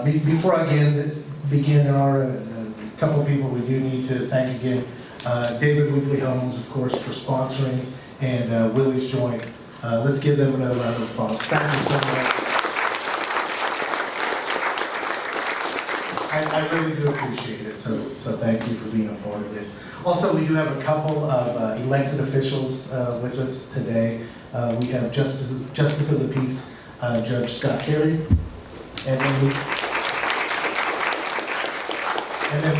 Before I begin, there are a couple of people we do need to thank again. David Weekly Homes, of course, for sponsoring, and Willie's Joint. Let's give them another round of applause. Thank you so much. I really do appreciate it, so thank you for being a part of this. Also, we do have a couple of elected officials with us today. We have Justice of the Peace, Judge Scott Carey, and then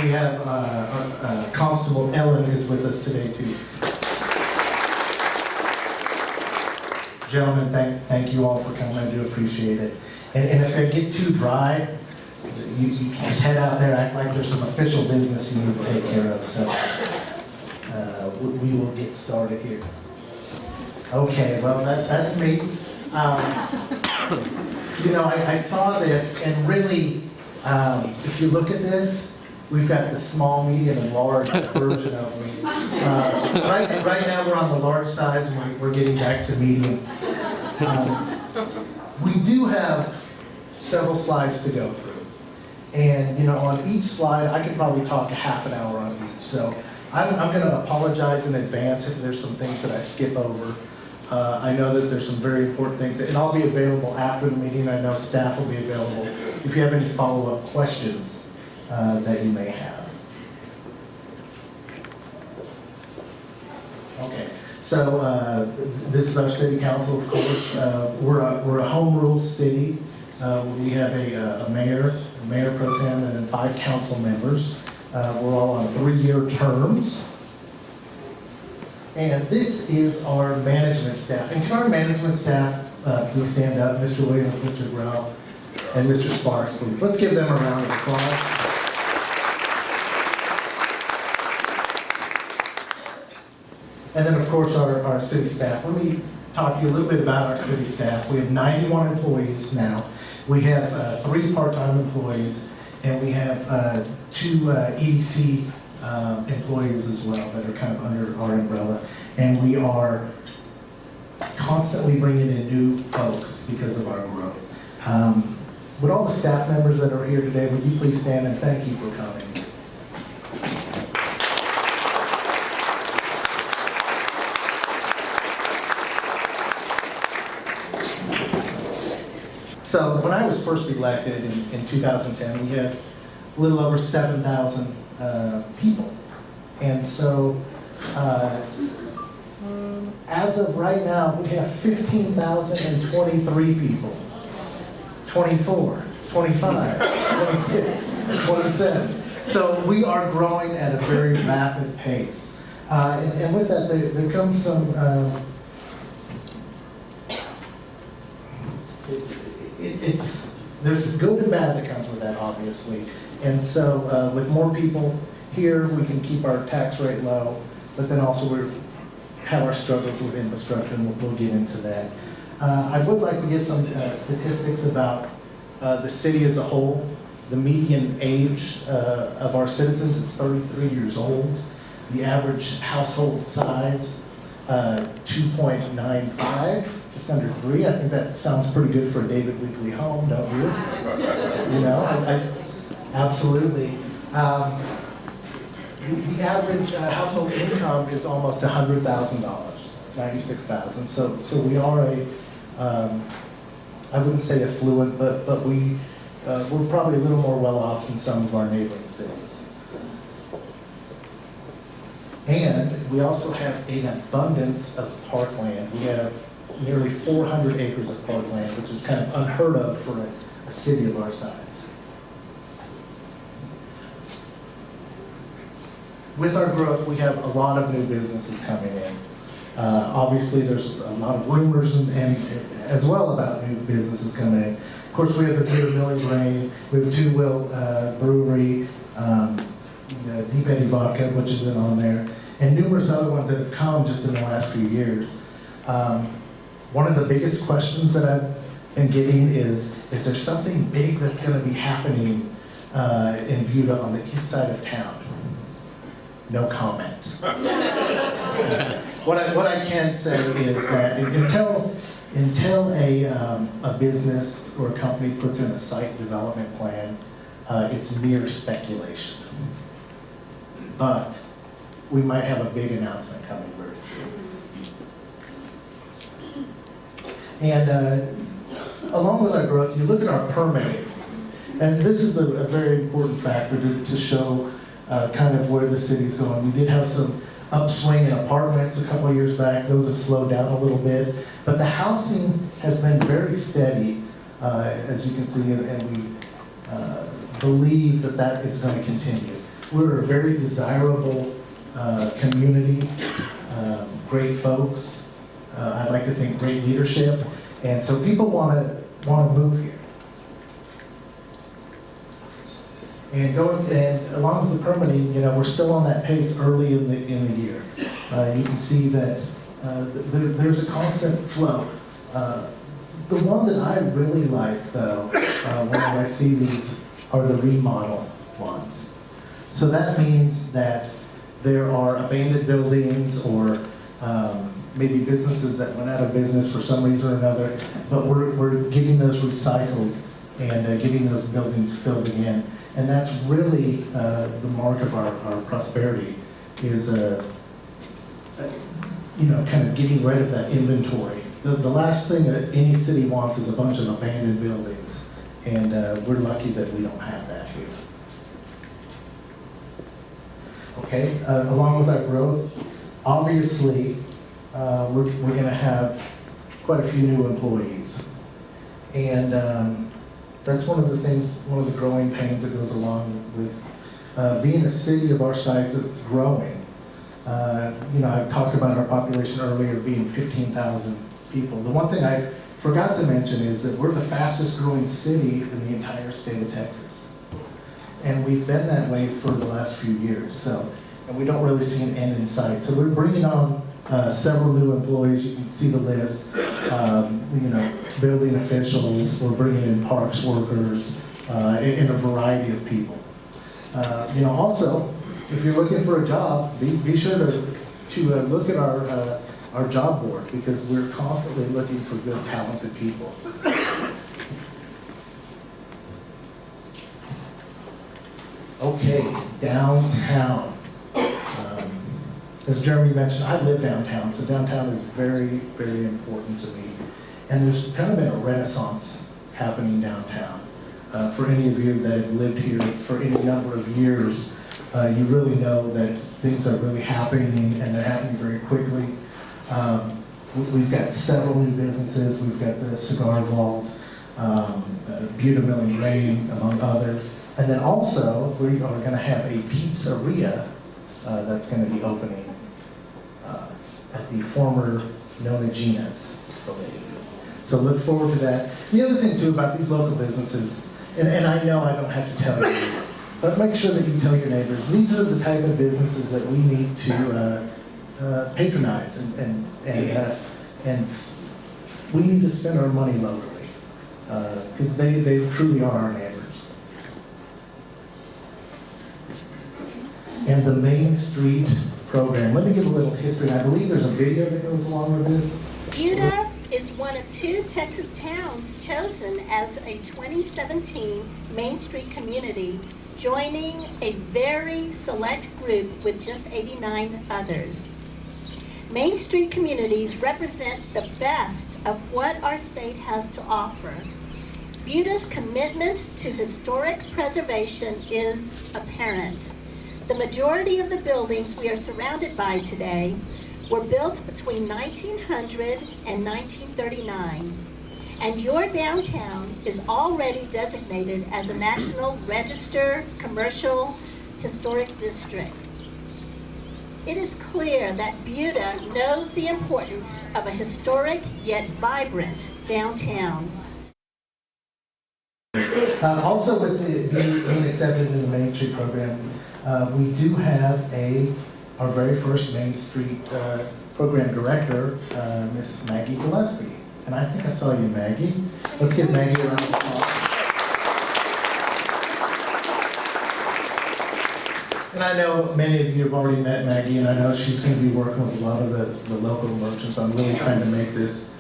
we have Constable Ellen is with us today too. Gentlemen, thank you all for coming. I do appreciate it. And if I get too dry, you just head out there, act like there's some official business you need to take care of. So we will get started here. Okay, well that's me. You know, I saw this, and really, if you look at this, we've got the small, medium, and large version of me. Right now we're on the large size, and we're getting back to medium. We do have several slides to go through. And, you know, on each slide, I could probably talk a half an hour on each. So I'm going to apologize in advance if there's some things that I skip over. I know that there's some very important things, and I'll be available after the meeting. I know staff will be available if you have any follow-up questions that you may have. Okay, so this is our city council, of course. We're a home rule city. We have a mayor pro tem, and then 5 council members. We're all on 3-year terms. And this is our management staff. And can our management staff please stand up? Mr. Williams, Mr. Grau, and Mr. Sparks, please. Let's give them a round of applause. And then, of course, our city staff. Let me talk to you a little bit about our city staff. We have 91 employees now. We have 3 part-time employees, and we have 2 EDC employees as well that are kind of under our umbrella. And we are constantly bringing in new folks because of our growth. Would all the staff members that are here today, would you please stand and thank you for coming? So when I was first elected in 2010, we had a little over 7,000 people. And so as of right now, we have 15,023 people. 24, 25, 26, 27. So we are growing at a very rapid pace. And with that, there comes some there's good and bad that comes with that, obviously. And so with more people here, we can keep our tax rate low, but then also we have our struggles with infrastructure, and we'll get into that. I would like to give some statistics about the city as a whole. The median age of our citizens is 33 years old. The average household size, 2.95. Just under 3. I think that sounds pretty good for a David Weekly home, don't you? You know, absolutely. The average household income is almost $100,000, $96,000. So we are I wouldn't say affluent, but we're probably a little more well off than some of our neighboring cities. And we also have an abundance of parkland. We have nearly 400 acres of parkland, which is kind of unheard of for a city of our size. With our growth, we have a lot of new businesses coming in. Obviously, there's a lot of rumors and as well about new businesses coming in. Of course, we have the Buda Milling Grain, we have 2 Will Brewery, Deep Eddy Vodka, which is in on there, and numerous other ones that have come just in the last few years. One of the biggest questions that I've been getting is there something big that's going to be happening in Buda on the east side of town? No comment. What I can say is that until until a business or a company puts in a site development plan, it's mere speculation. But we might have a big announcement coming very soon. And along with our growth, you look at our permitting, and this is a very important factor to show kind of where the city's going. We did have some upswing in apartments a couple of years back. Those have slowed down a little bit, but the housing has been very steady, as you can see, and we believe that that is going to continue. We're a very desirable community, great folks. I'd like to think great leadership, and so people want to move here. And along with the permitting, we're still on that pace early in the year. You can see that there's a constant flow. The one that I really like, though, when I see these, are the remodel ones. So that means that there are abandoned buildings or maybe businesses that went out of business for some reason or another, but we're getting those recycled and getting those buildings filled again. And that's really the mark of our prosperity, is kind of getting rid of that inventory. The last thing that any city wants is a bunch of abandoned buildings, and we're lucky that we don't have that here. Okay, along with our growth, obviously we're going to have quite a few new employees, and that's one of the things, one of the growing pains that goes along with being a city of our size that's growing. I talked about our population earlier being 15,000 people. The one thing I forgot to mention is that we're the fastest growing city in the entire state of Texas. And we've been that way for the last few years. And we don't really see an end in sight. So we're bringing on several new employees. You can see the list. Building officials. We're bringing in parks workers, and a variety of people. Also, if you're looking for a job, be sure to look at our job board, because we're constantly looking for good, talented people. Okay, downtown. As Jeremy mentioned, I live downtown, so downtown is very, very important to me. And there's kind of been a renaissance happening downtown. For any of you that have lived here for any number of years, you really know that things are really happening, and they're happening very quickly. We've got several new businesses. We've got the Cigar Vault, Buda Milling Grain, among others. And then also, we are going to have a pizzeria that's going to be opening at the former Nona Gina's building. So look forward to that. The other thing, too, about these local businesses, and I know I don't have to tell you, but make sure that you tell your neighbors, these are the type of businesses that we need to patronize, and we need to spend our money locally, because they truly are our neighbors. And the Main Street program. Let me give a little history. I believe there's a video that goes along with this. Buda is one of 2 Texas towns chosen as a 2017 Main Street community, joining a very select group with just 89 others. Main Street communities represent the best of what our state has to offer. Buda's commitment to historic preservation is apparent. The majority of the buildings we are surrounded by today were built between 1900 and 1939, and your downtown is already designated as a National Register Commercial Historic District. It is clear that Buda knows the importance of a historic yet vibrant downtown. Also, with being accepted in the Main Street program, we do have our very first Main Street program director, Miss Maggie Gillespie. And I think I saw you, Maggie. Let's give Maggie a round of applause. And I know many of you have already met Maggie, and I know she's going to be working with a lot of the local merchants on really trying to make this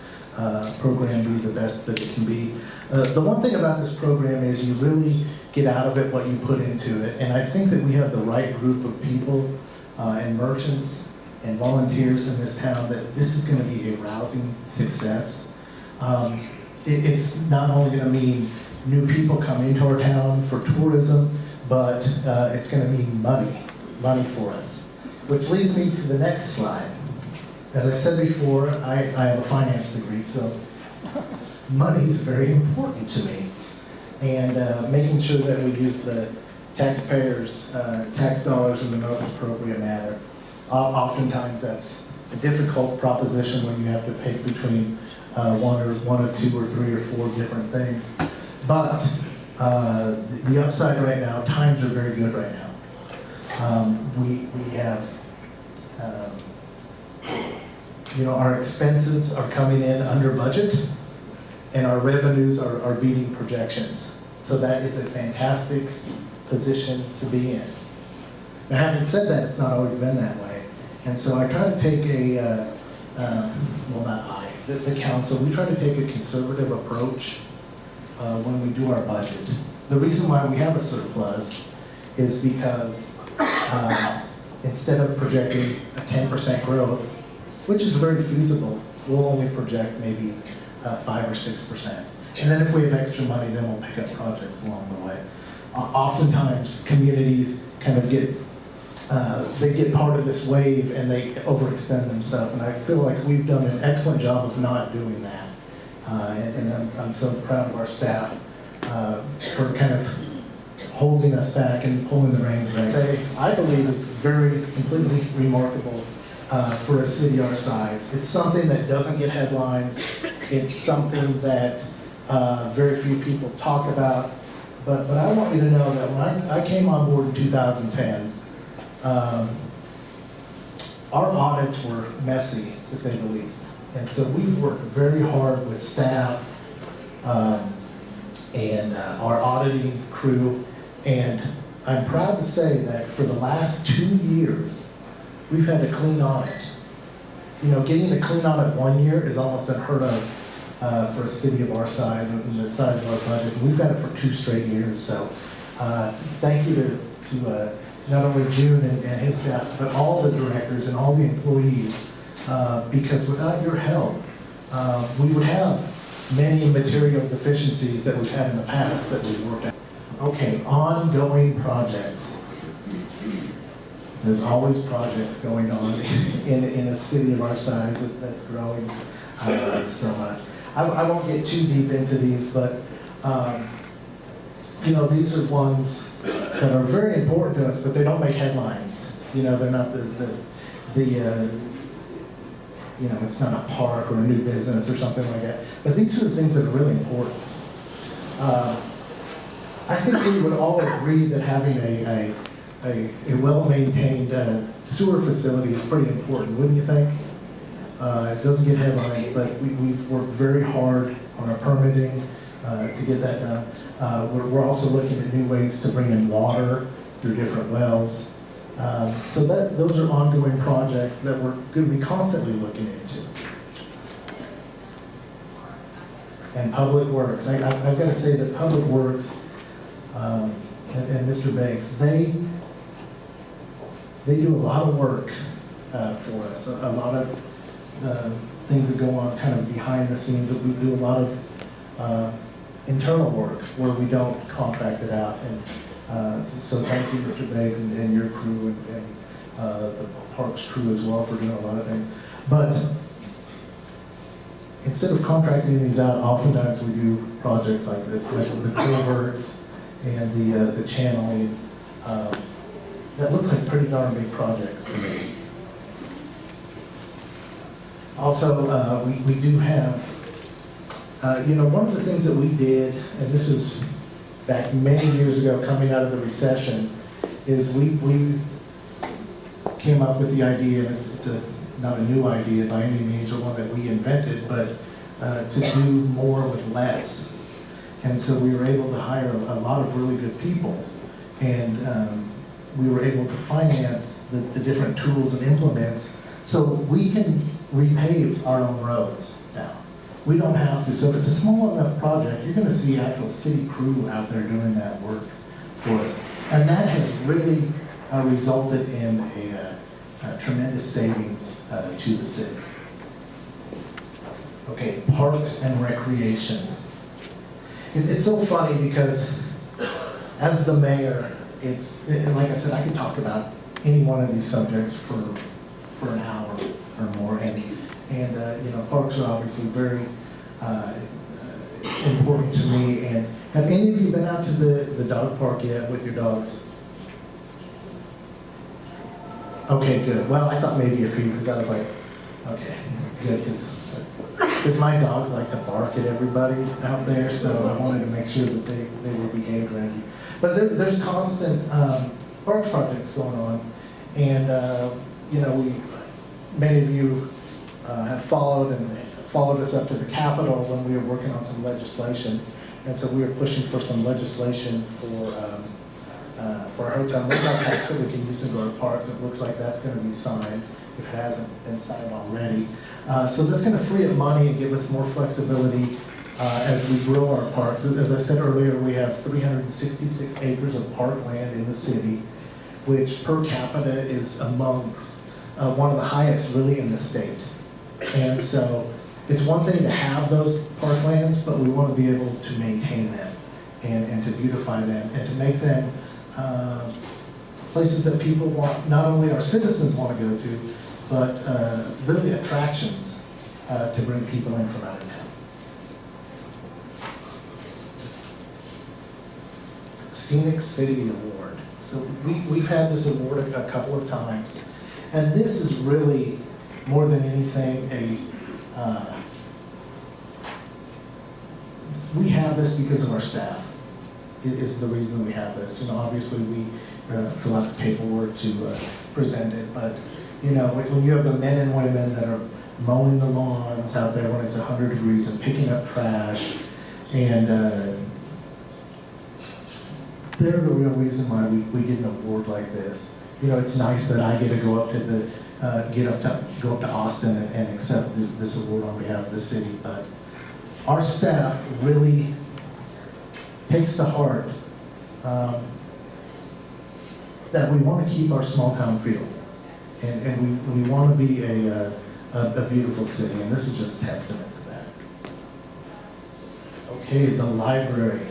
program be the best that it can be. The one thing about this program is you really get out of it what you put into it, and I think that we have the right group of people and merchants and volunteers in this town that this is going to be a rousing success. It's not only going to mean new people come into our town for tourism, but it's going to mean money for us. Which leads me to the next slide. As I said before, I have a finance degree, so money is very important to me. And making sure that we use the taxpayers' tax dollars in the most appropriate manner. Oftentimes that's a difficult proposition when you have to pick between one of two or three or four different things. But the upside right now, times are very good right now. We have, our expenses are coming in under budget, and our revenues are beating projections. So that is a fantastic position to be in. Now, having said that, it's not always been that way. And so I try to take the council, we try to take a conservative approach when we do our budget. The reason why we have a surplus is because instead of projecting a 10% growth, which is very feasible, we'll only project maybe 5 or 6%. And then if we have extra money, then we'll pick up projects along the way. Oftentimes, communities kind of get part of this wave and they overextend themselves. And I feel like we've done an excellent job of not doing that. And I'm so proud of our staff for kind of holding us back and pulling the reins back. I believe it's completely remarkable for a city our size. It's something that doesn't get headlines. It's something that very few people talk about. But I want you to know that when I came on board in 2010, our audits were messy, to say the least. And so we've worked very hard with staff and our auditing crew. And I'm proud to say that for the last 2 years, we've had a clean audit. Getting a clean audit 1 year is almost unheard of for a city of our size and the size of our budget. And we've got it for 2 straight years. So thank you to not only June and his staff, but all the directors and all the employees, because without your help, we would have many material deficiencies that we've had in the past that we've worked out. Okay, ongoing projects. There's always projects going on in a city of our size that's growing so much. I won't get too deep into these, but these are ones that are very important to us, but they don't make headlines. They're not it's not a park or a new business or something like that. But these are the things that are really important. I think we would all agree that having a well-maintained sewer facility is pretty important, wouldn't you think? It doesn't get headlines, but we've worked very hard on our permitting to get that done. We're also looking at new ways to bring in water through different wells. So those are ongoing projects that we're going to be constantly looking into. And Public Works. I've got to say that Public Works and Mr. Beggs, they do a lot of work for us. A lot of things that go on kind of behind the scenes. That we do a lot of internal work where we don't contract it out. And so thank you, Mr. Beggs, and your crew, and the Parks crew as well for doing a lot of things. But instead of contracting these out, oftentimes we do projects like this, like the culverts and the channeling, that look like pretty darn big projects to me. Also, we do have, one of the things that we did, and this is back many years ago coming out of the recession, is we came up with the idea, and it's not a new idea by any means or one that we invented, but to do more with less. And so we were able to hire a lot of really good people, and we were able to finance the different tools and implements so we can repave our own roads now. We don't have to. So if it's a small enough project, you're going to see actual city crew out there doing that work for us. And that has really resulted in a tremendous savings to the city. Okay, parks and recreation. It's so funny because as the mayor, like I said, I could talk about any one of these subjects for an hour or more, and you know, parks are obviously very important to me. And have any of you been out to the dog park yet with your dogs? Okay, good. Well, I thought maybe a few, because I was like, okay, good, because my dogs like to bark at everybody out there, so I wanted to make sure that they were behaved ready. But there's constant parks projects going on, and you know, many of you have followed us up to the Capitol when we were working on some legislation, and so we were pushing for some legislation for our hotel tax that we can use in our park. It looks like that's going to be signed, if it hasn't been signed already. So that's going to free up money and give us more flexibility as we grow our parks. As I said earlier, we have 366 acres of parkland in the city, which per capita is amongst one of the highest really in the state. And so it's one thing to have those parklands, but we want to be able to maintain them and to beautify them and to make them places that people want, not only our citizens want to go to, but really attractions to bring people in from out of town. Scenic City Award. So we've had this award a couple of times, and this is really, more than anything, we have this because of our staff. Is the reason we have this. You know, obviously we fill out the paperwork to present it, but you know, when you have the men and women that are mowing the lawns out there when it's 100 degrees and picking up trash, and they're the real reason why we get an award like this. You know, it's nice that I get to go up to go up to Austin and accept this award on behalf of the city, but our staff really takes to heart that we want to keep our small town feel, and we want to be a beautiful city, and this is just testament to that. Okay, the library.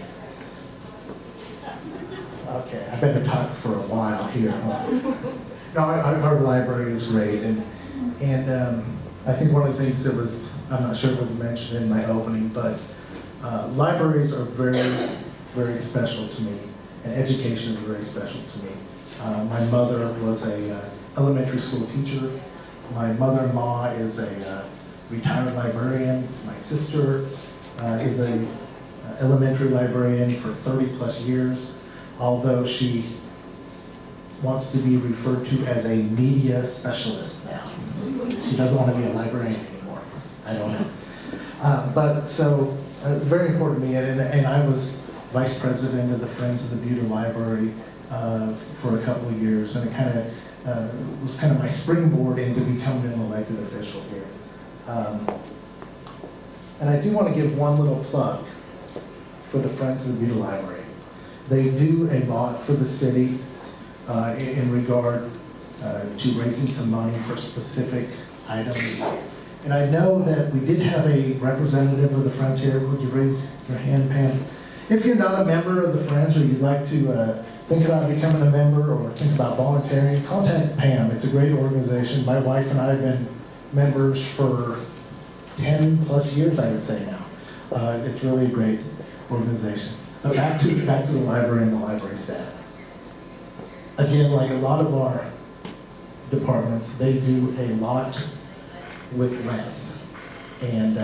Okay, I better talk for a while here. No, our library is great, and I think one of the things that was, I'm not sure if it was mentioned in my opening, but libraries are very, very special to me, and education is very special to me. My mother was a elementary school teacher. My mother-in-law is a retired librarian. My sister is a elementary librarian for 30 plus years, although she wants to be referred to as a media specialist now. She doesn't want to be a librarian anymore. I don't know. But so, very important to me, and I was vice president of the Friends of the Buda Library for a couple of years, and it kind of was kind of my springboard into becoming an elected official here. And I do want to give one little plug for the Friends of the Buda Library. They do a lot for the city in regard to raising some money for specific items. And I know that we did have a representative of the Friends here. Would you raise your hand, Pam? If you're not a member of the Friends, or you'd like to think about becoming a member or think about volunteering, contact Pam. It's a great organization. My wife and I have been members for 10 plus years, I would say now. It's really a great organization. But back to the library and the library staff. Again, like a lot of our departments, they do a lot with less. And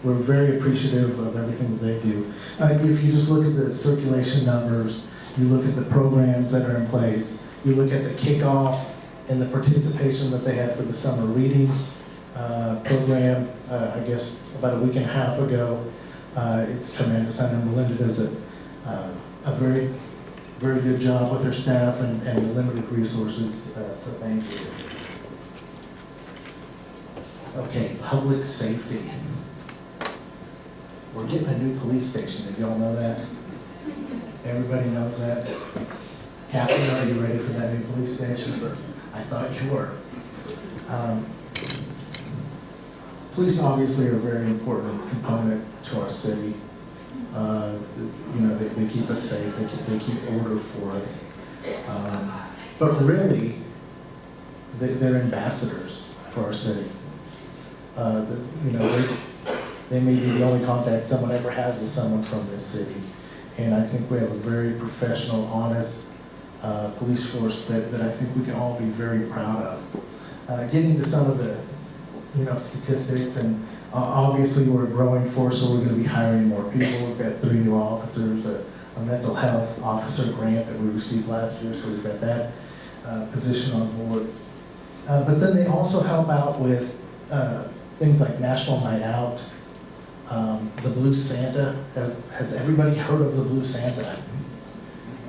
we're very appreciative of everything that they do. If you just look at the circulation numbers, you look at the programs that are in place, you look at the kickoff and the participation that they had for the summer reading program, I guess about a week and a half ago, it's tremendous. I know Melinda does a very, very good job with her staff and limited resources, so thank you. Okay, public safety. we're getting a new police station. Did y'all know that? Everybody knows that? Captain, are you ready for that new police station? I thought you were. Police obviously are a very important component to our city. They keep us safe, they keep order for us. But really, they're ambassadors for our city. They may be the only contact someone ever has with someone from this city. And I think we have a very professional, honest police force that I think we can all be very proud of. Getting to some of the statistics, and obviously we're a growing force, so we're going to be hiring more people. We've got 3 new officers, a mental health officer grant that we received last year, so we've got that position on board. But then they also help out with things like National Night Out, the Blue Santa. Has everybody heard of the Blue Santa?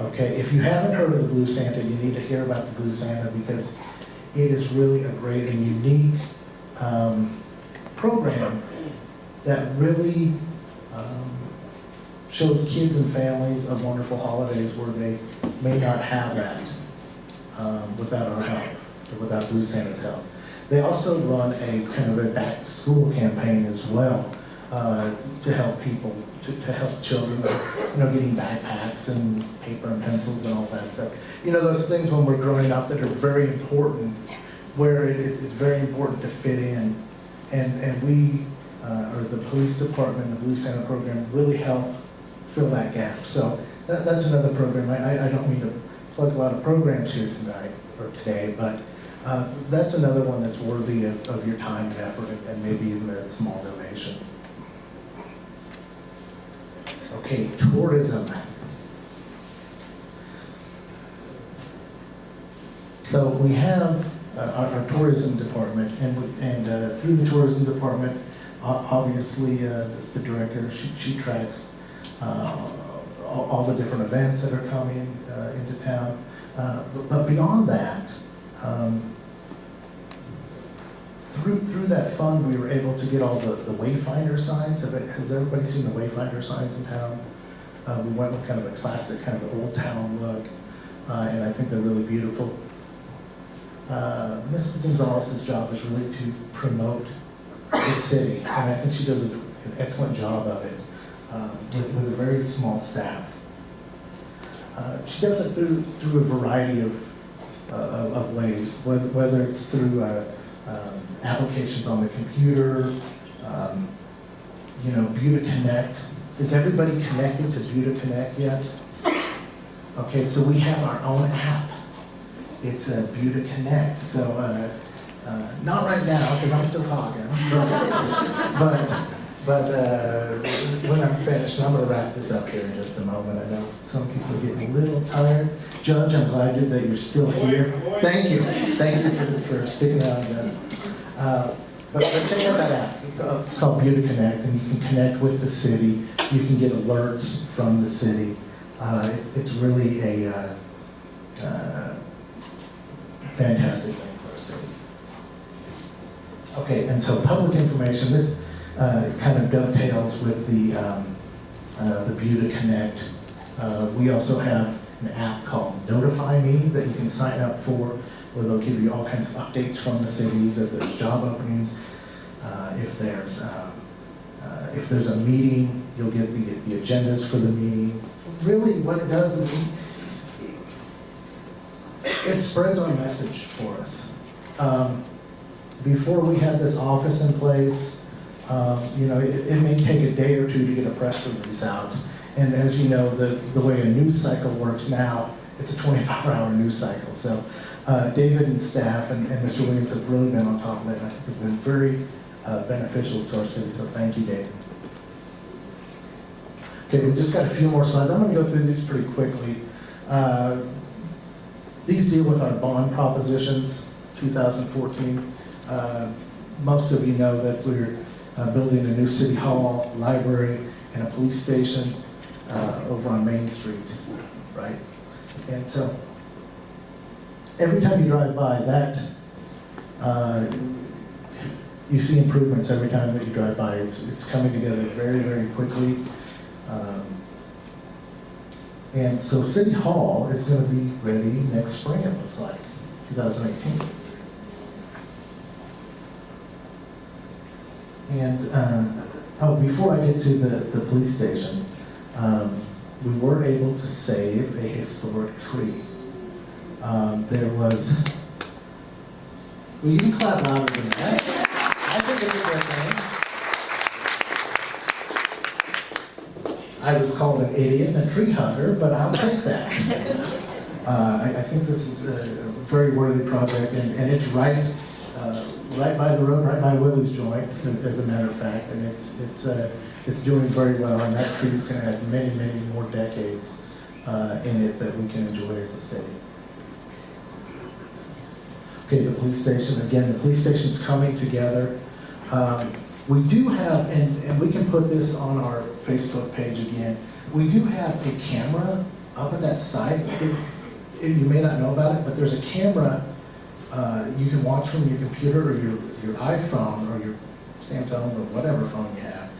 Okay, if you haven't heard of the Blue Santa, you need to hear about the Blue Santa, because it is really a great and unique program that really shows kids and families of wonderful holidays where they may not have that without our help, or without Blue Santa's help. They also run a kind of a back-to-school campaign as well to help people, to help children, getting backpacks and paper and pencils and all that stuff. Those things when we're growing up that are very important, where it's very important to fit in. And we, or the police department, the Blue Santa program, really help fill that gap. So that's another program. I don't mean to plug a lot of programs here tonight, or today, but that's another one that's worthy of your time and effort, and maybe even a small donation. Okay, tourism. So we have our tourism department, and through the tourism department, obviously the director, she tracks all the different events that are coming into town. But beyond that, through that fund, we were able to get all the Wayfinder signs. Has everybody seen the Wayfinder signs in town? We went with kind of a classic, kind of old town look, and I think they're really beautiful. Mrs. Gonzalez's job is really to promote the city, and I think she does an excellent job of it with a very small staff. She does it through a variety of ways, whether it's through applications on the computer, Buda Connect. Is everybody connected to Buda Connect yet? Okay, so we have our own app. It's a Buda Connect. So not right now, because I'm still talking, but when I'm finished, and I'm going to wrap this up here in just a moment. I know some people are getting a little tired. Judge, I'm glad that you're still here. Thank you for sticking around. But check out that app. It's called Buda Connect, and you can connect with the city. You can get alerts from the city. It's really a fantastic thing for our city. Okay, and so public information. This kind of dovetails with the Buda Connect. We also have an app called Notify Me that you can sign up for, where they'll give you all kinds of updates from the cities, if there's job openings, if there's a meeting, you'll get the agendas for the meetings. Really, what it does is it spreads our message for us. Before we had this office in place, it may take a day or two to get a press release out. And as you know, the way a news cycle works now, it's a 24-hour news cycle. So David and staff and Mr. Williams have really been on top of that. I think it's been very beneficial to our city, so thank you, David. Okay, we've just got a few more slides. I'm going to go through these pretty quickly. These deal with our bond propositions, 2014. Most of you know that we're building a new city hall, library, and a police station over on Main Street, right? And so every time you drive by that, you see improvements every time that you drive by. It's coming together very, very quickly. And so City Hall is going to be ready next spring, it looks like, 2018. And before I get to the police station, we were able to save a historic tree. There was, well, you can clap louder than that. I think it's a good thing. I was called an idiot and a tree hugger, but I'll take that. I think this is a very worthy project, and it's right by the road, right by Willie's joint, as a matter of fact, and it's doing very well, and that tree is going to have many, many more decades in it that we can enjoy as a city. Okay, the police station, again, the police station's coming together. We do have, and we can put this on our Facebook page again, we do have a camera up at that site. You may not know about it, but there's a camera you can watch from your computer or your iPhone or your Samsung or whatever phone you have.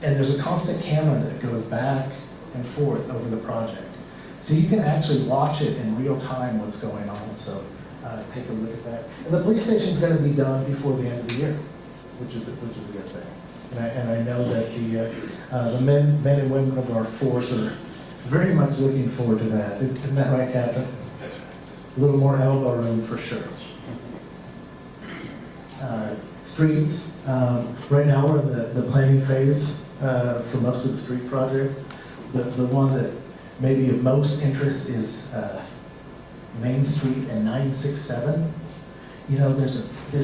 And there's a constant camera that goes back and forth over the project. So you can actually watch it in real time what's going on. So take a look at that. And the police station's going to be done before the end of the year, which is a good thing. And I know that the men and women of our force are very much looking forward to that. Isn't that right, Captain? A little more elbow room for sure. Streets, right now we're in the planning phase for most of the street projects. The one that may be of most interest is Main Street and 967. You know, there's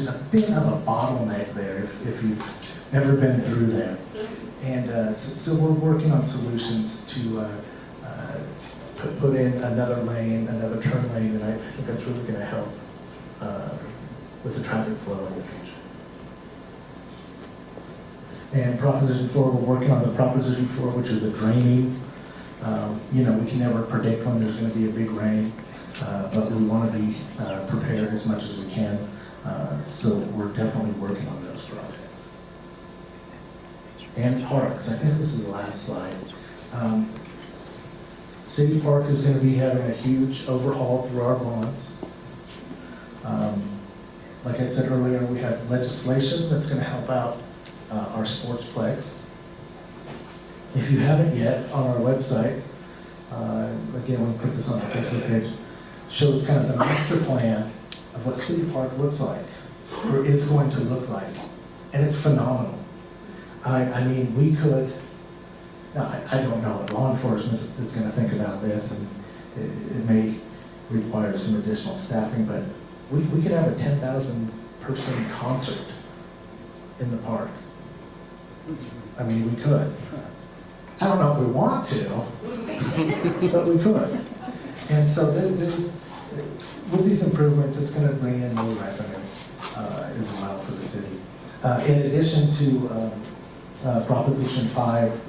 a bit of a bottleneck there if you've ever been through there. And so we're working on solutions to put in another lane, another turn lane, and I think that's really going to help with the traffic flow in the future. And Proposition 4, we're working on the Proposition 4, which is the draining. You know, we can never predict when there's going to be a big rain, but we want to be prepared as much as we can. So we're definitely working on those projects. And parks, I think this is the last slide. City Park is going to be having a huge overhaul through our bonds. Like I said earlier, we have legislation that's going to help out our sportsplex. If you haven't yet, on our website, again, we'll put this on the Facebook page, shows kind of the master plan of what City Park looks like, or is going to look like, and it's phenomenal. I mean, we could, now, I don't know what law enforcement is going to think about this, and it may require some additional staffing, but we could have a 10,000 person concert in the park. I mean, we could. I don't know if we want to, but we could. And so with these improvements, it's going to bring in more revenue as well for the city. In addition to Proposition 5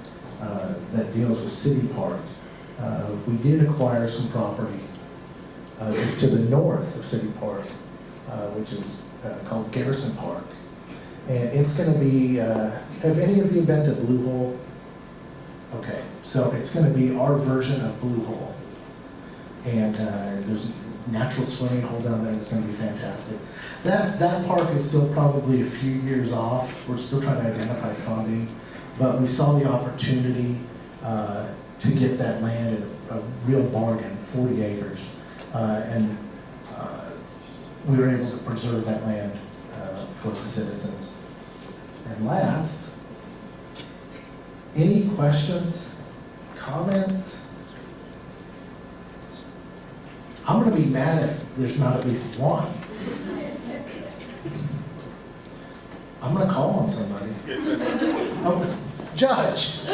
that deals with City Park, we did acquire some property just to the north of City Park, which is called Garrison Park. And it's going to be, have any of you been to Blue Hole? Okay, so it's going to be our version of Blue Hole. And there's a natural swimming hole down there. It's going to be fantastic. That park is still probably a few years off. We're still trying to identify funding. But we saw the opportunity to get that land at a real bargain, 40 acres. And we were able to preserve that land for the citizens. And last, any questions, comments? I'm going to be mad if there's not at least one. I'm going to call on somebody. Oh, Judge.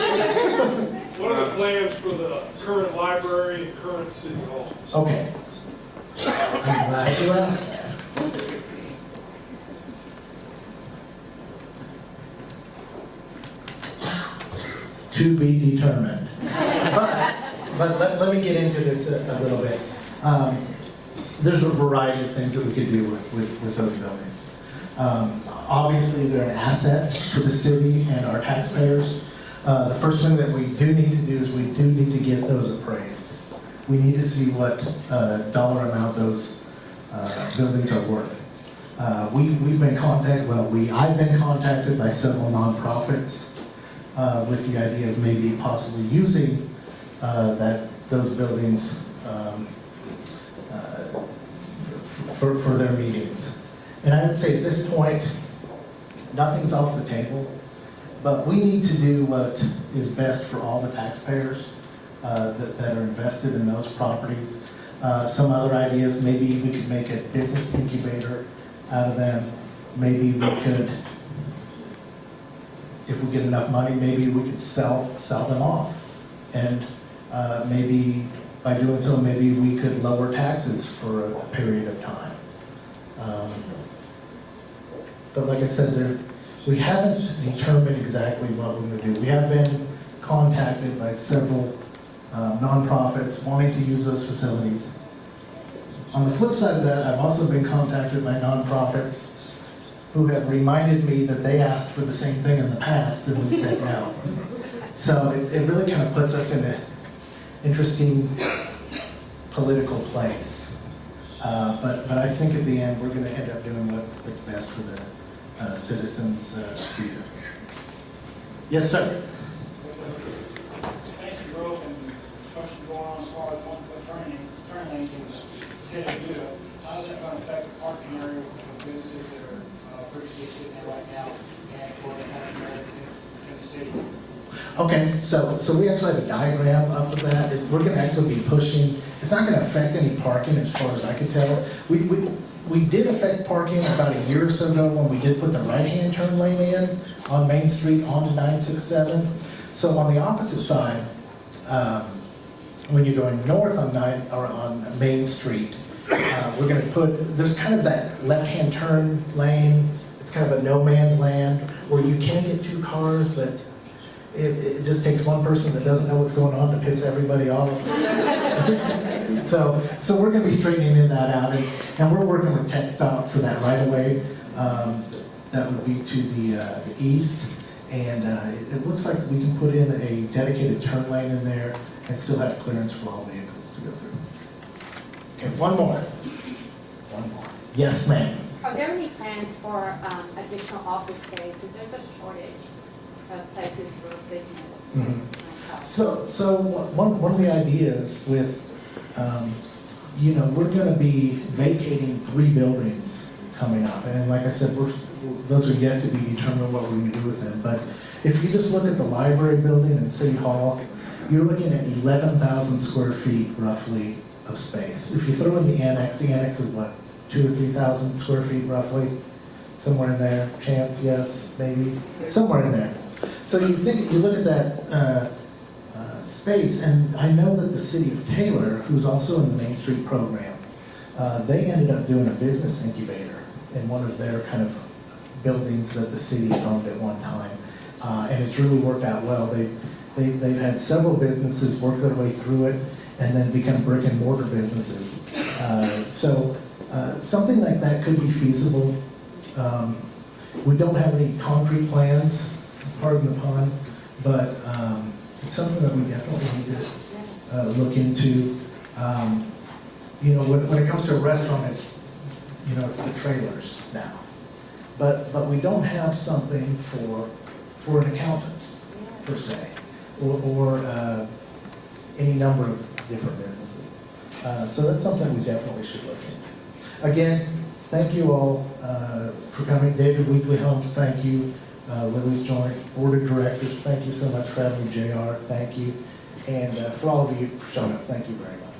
What are the plans for the current library and current city hall? Okay. I'm glad you asked that. To be determined. But let me get into this a little bit. There's a variety of things that we could do with those buildings. Obviously, they're an asset to the city and our taxpayers. The first thing that we do need to do is we do need to get those appraised. We need to see what dollar amount those buildings are worth. I've been contacted by several nonprofits with the idea of maybe possibly using those buildings for their meetings. And I would say at this point, nothing's off the table, but we need to do what is best for all the taxpayers that are invested in those properties. Some other ideas, maybe we could make a business incubator out of them. Maybe we could, if we get enough money, maybe we could sell them off. And maybe by doing so, maybe we could lower taxes for a period of time. But like I said, we haven't determined exactly what we're going to do. We have been contacted by several nonprofits wanting to use those facilities. On the flip side of that, I've also been contacted by nonprofits who have reminded me that they asked for the same thing in the past and we said no. So it really kind of puts us in an interesting political place. But I think at the end, we're going to end up doing what's best for the citizens here. Yes, sir. Expansion growth and construction going on as far as one-foot turn lanes in the city of Buda, how is that going to affect the parking area for businesses that are virtually sitting there right now and for the parking area in the city? Okay, so we actually have a diagram up of that. We're going to actually be pushing. It's not going to affect any parking as far as I can tell. We did affect parking about a year or so ago when we did put the right-hand turn lane in on Main Street onto 967. So on the opposite side, when you're going north on Main Street, we're going to put, there's kind of that left-hand turn lane. It's kind of a no man's land where you can get two cars, but it just takes one person that doesn't know what's going on to piss everybody off. So we're going to be straightening that out, and we're working with TxDOT for that right away. That would be to the east, and it looks like we can put in a dedicated turn lane in there and still have clearance for all vehicles to go through. Okay, one more. Yes, ma'am. Are there any plans for additional office space? Is there a shortage of places for business? Mm-hmm. So one of the ideas with, we're going to be vacating 3 buildings coming up. And like I said, those are yet to be determined what we're going to do with them. But if you just look at the library building and City Hall, you're looking at 11,000 square feet roughly of space. If you throw in the annex is what, 2,000 or 3,000 square feet roughly? Somewhere in there. Chance, yes, maybe. Somewhere in there. So you look at that space, and I know that the city of Taylor, who's also in the Main Street program, they ended up doing a business incubator in one of their kind of buildings that the city owned at one time, and it's really worked out well. They've had several businesses work their way through it and then become brick and mortar businesses. So something like that could be feasible. We don't have any concrete plans, pardon the pun, but it's something that we definitely need to look into. When it comes to a restaurant, it's the trailers now, but we don't have something for an accountant per se, or any number of different businesses. So that's something we definitely should look into. Again, thank you all for coming. David Weekly Homes, thank you. Willie's Joint Board of Directors, thank you so much for having me. JR, thank you. And for all of you for showing up, thank you very much.